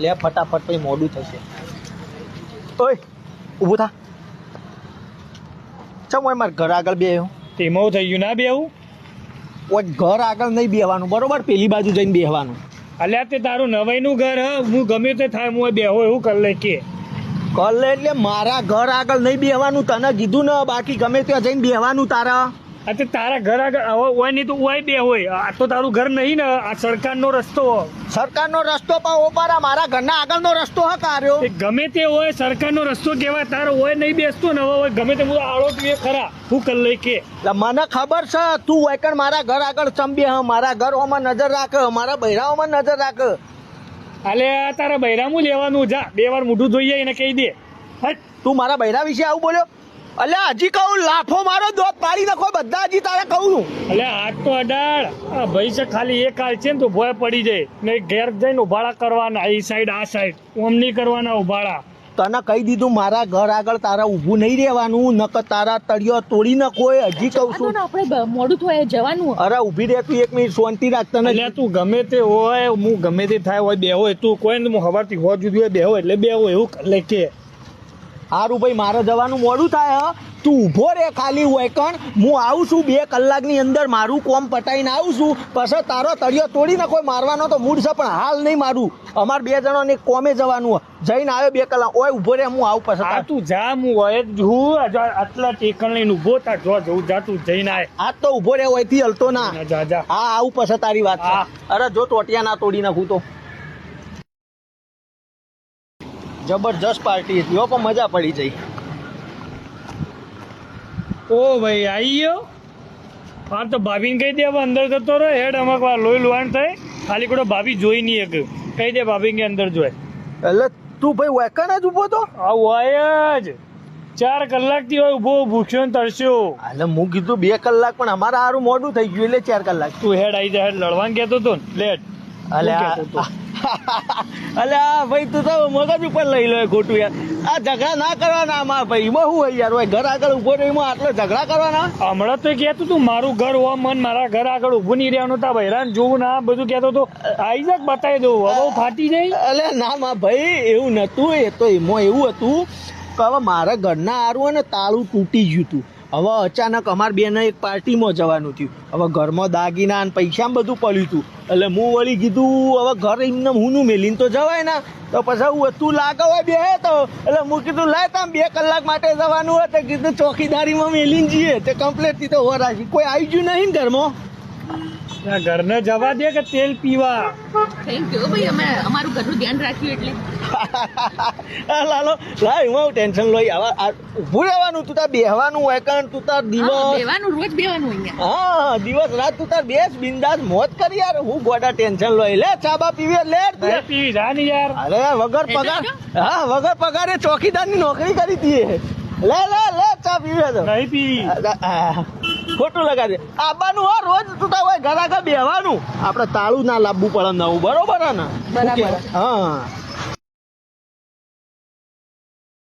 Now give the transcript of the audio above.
લે ફટાફટ પછી મોડું થશે. ઓય ઊભું થા. ચમ ઓય મારા ઘર આગળ બે તેમાં થઈ ગયું ના બેવું. ઓય ઘર આગળ નહીં બેહવાનું બરોબર, પેલી બાજુ જઈને બેહવાનું. અલ્યા તે તારું નવાઈનું ઘર હ, હું ગમે તે થાય હું બેહો એવું કર લે કે. કર લે એટલે મારા ઘર આગળ નહીં બેહવાનું, તને કીધું ને. બાકી ગમે ત્યાં જઈને બેહવાનું તારા. આ તે તારા ઘર આગળ હવે હોય નહીં તો ઓય બે હોય. આ તો તારું ઘર નહીં ને, આ સરકારનો રસ્તો. સરકારનો રસ્તો પણ ઓપારા મારા ઘરના આગળનો રસ્તો હ કાર્યો. તે ગમે તે હોય સરકારનો રસ્તો કહેવાય. તારો હોય નહીં બેસતો ને હવે હોય ગમે તે આળો તું એ ખરા હું કર લઈ કે. એટલે મને ખબર છે તું વાયકણ મારા ઘર આગળ ચંબે હ. મારા ઘર ઓમાં નજર રાખ, મારા બૈરાઓમાં નજર રાખ. અલે તારા બૈરામું લેવાનું જા, 2 વાર મોઢું ધોઈ એને કહી દે. હટ તું મારા બૈરા વિશે આવું બોલ્યો? અલ્યા હજી કહું લાફો મારો દોત પાડી નાખો બધા. હજી તારે કહું છું. અલે હાથ તો અડાડ. આ ભાઈ છે ખાલી એક હાલ છે ને તો ભોય પડી જાય ને. ઘેર જઈને ઉભાડા કરવાના, એ સાઈડ આ સાઈડ ઓમ નહીં કરવાના ઉભાડા. તને કહી દીધું મારા ઘર આગળ તારા ઊભું નહીં રહેવાનું, નકર તારા તળિયો તોડી નાખો. હજી કહું છું આપણે મોડું થાય જવાનું. અરે ઊભી રહે તું, 1 મિનિટ શાંતિ રાખતા એટલે નથી. તું ગમે તે હોય, હું ગમે તે થાય હોય બેહો. તું કોઈ ને હું હવારથી હો જુદી હોય બેહો એટલે બેહો એવું લે કે. હારું ભાઈ મારે જવાનું મોડું થાય હ. તું ઊભો રે ખાલી હોય કણ. હું આવું છું 2 કલાકની અંદર મારું કોમ પટાઈને આવું છું. પછી તારો તળિયો તોડી નાખો. મારવાનો તો મૂડ છે પણ હાલ નહીં મારું. અમારે 2 જણાને કોમે જવાનું. જઈને આવ્યો 2 કલાક. ઓય ઊભો રે, હું આવું પછી. આ તું જા, હું હોય જ હું આટલા ટેકણ લઈને ઉભો તા જો જવું જા, તું જઈને આય. આજ તો ઊભો રે, હોયથી હલતો ના. જા જા. હા આવું પછી તારી વાત છે. હા. અરે જો ટોટિયા ના તોડી નાખું તો. જબરજસ્ત પાર્ટી હતી હો, પણ મજા પડી જઈ. ઓ ભાઈ આવી ગયો. હા તો ભાભીને કહી દે હવે અંદર જતો રહે. હેડ અમુક વાર લોહી લુહાણ થાય. ખાલી કોઈ ભાભી જોઈ નહીં એક. કહી દે ભાભી કે અંદર જોય. એટલે તું ભાઈ વેકણ જ ઊભો તો? આ હોય જ 4 કલાકથી હોય ઊભો, ભૂખ્યો ને તરસ્યો. એટલે હું કીધું 2 કલાક, પણ અમારે સારું મોડું થઈ ગયું એટલે 4 કલાક. તું હેડ આવી જાય. હેડ લડવાનું કહેતો હતો ને લેટ. અલ્યા ભાઈ તું તો મગજ ઉપર લઈ લો ખોટું યાર. આ ઝઘડા ના કરવાના આમાં ભાઈ. એમાં શું હોય યાર? હોય ઘર આગળ ઉભો રહ્યો એમાં આટલો ઝઘડા કરવાના? હમણાં તો કહેતું તું મારું ઘર હોવા મન, મારા ઘર આગળ ઊભું નહીં રહેવાનું. તા બહેરાન જોવું ના બધું કહેતો તો. આવી જાક બતાવી દઉં હવે ફાટી જાય. અલ્યા ના માં ભાઈ એવું નતું. એ તો એમાં એવું હતું કે હવે મારા ઘરના હારું ને તાળું તૂટી ગયું હતું. હવે અચાનક અમારે બેને એક પાર્ટીમાં જવાનું થયું. હવે ઘરમાં દાગીના અને પૈસા બધું પડ્યું હતું. એટલે હું વળી કીધું હવે ઘર એમને હું મેલીને તો જવાય ના. તો પછી હું તું લાગે હોય બે તો એટલે હું કીધું લાય તમે 2 કલાક માટે જવાનું હોય તો કીધું ચોકીદારીમાં મેલીને જઈએ. તે કમ્પ્લેટ થી તો હોરાશી કોઈ આવી ગયું નહીં ને ઘરમાં. ઘરને જવા દે કે તેલ પીવા. થેન્ક યુ ભાઈ, અમે અમારું ઘરનું ધ્યાન રાખ્યું એટલે. લાલો લાય હું ટેન્શન લઈ આવા ઊભું રહેવાનું. તું તાર બેહવાનું હોય કારણ તું તાર દિવસ બેવાનું, રોજ બેવાનું અહીંયા. હા દિવસ રાત તું તાર બેસ બિંદાસ મોજ કરી યાર. હું ગોડા ટેન્શન લઈ લે. ચા બા પીવે લે. પીવી જા ને યાર. અરે વગર પગાર, હા વગર પગારે ચોકીદારની નોકરી કરી દીએ. લે લે લે ચા પીવે તો નહીં પીવી. ખોટું લગાડે. આબાનું હા રોજ તું તાર હોય ઘર આગળ બેહવાનું. આપણે તાળું ના લાવવું પડે નવું બરોબર હે ને? બરાબર. હા